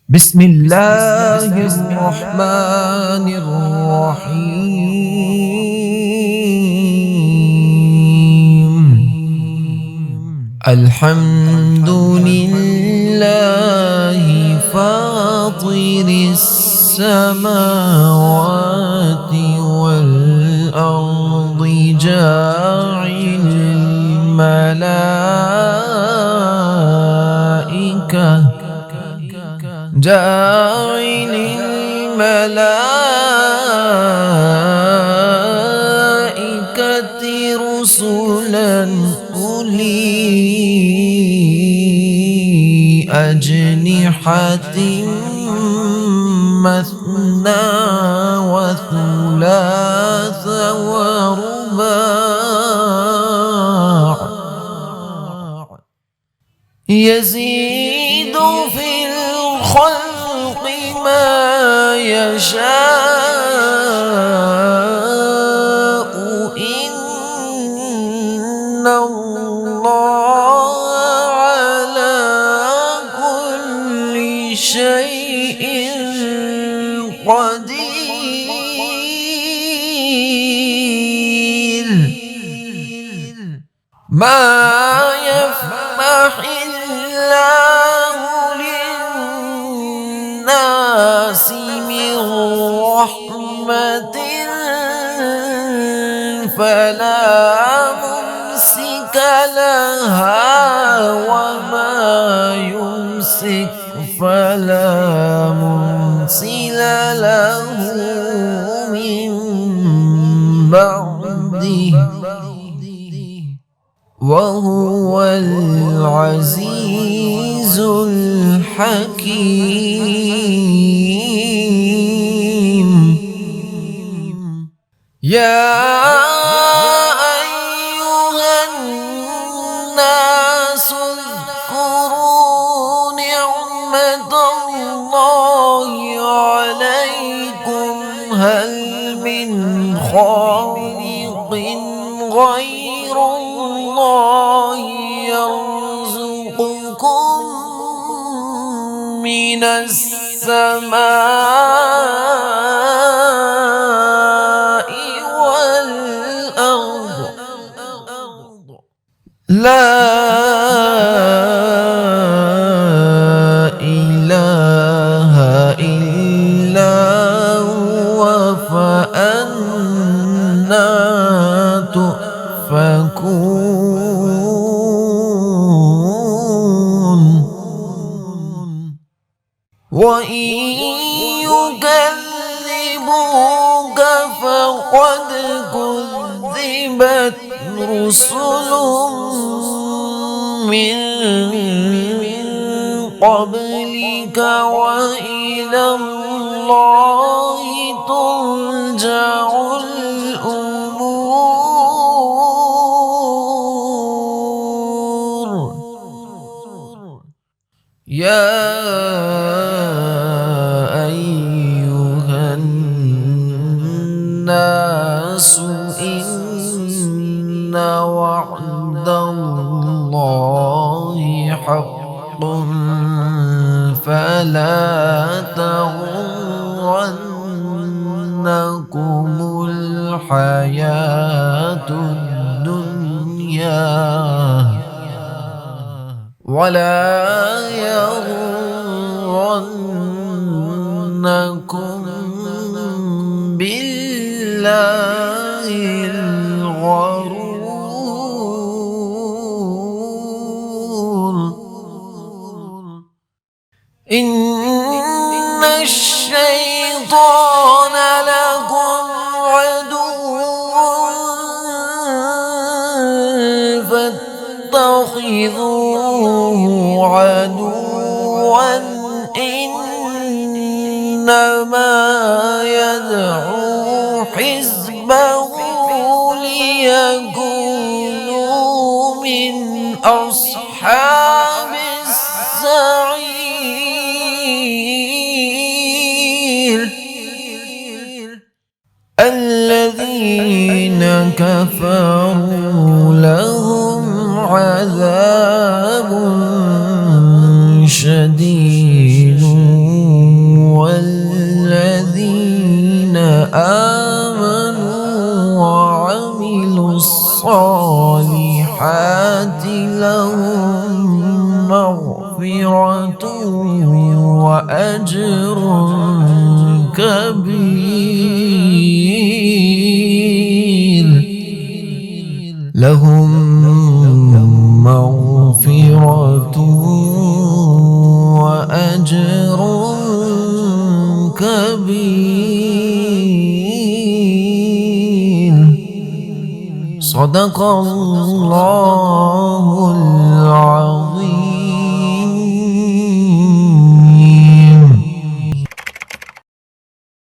بسم الله الرحمن الرحيم. الحمد لله فاطر السماوات والأرض جاعل الملائكة رسلا أولي أجنحة مثنى وثلاث ورباع يزيد في الخلق ما يشاء إن الله على كل شيء قدير. ما يفتح الله للناس من رحمة فلا ممسك لها وما يمسك فلا مرسل له من بعده وهو العزيز الحكيم. يا أيها الناس اذكروا نعمة الله عليكم هل من خالق غير الله يرزقكم من السماء والأرض؟ لا إله إلا هو فأنى تؤفكون. وإن يكذبوك فقد كذبت رسل من قبلك وإلى الله ترجع الأمور. يا أيها الناس إن وعد الله حق فلا تغرنكم الحياة الدنيا ولا يغرنكم بالله الغرور. إن الشيطان لكم عدو فاتخذوه عدوا إنما يدعو حزبه ليكونوا من أصحاب السعير. الذين كفروا لهم عذاب شديد آمنوا وعملوا الصالحات لهم مغفرة وأجر كبير. لهم مغفرة وأجر كبير. صدق الله العظيم.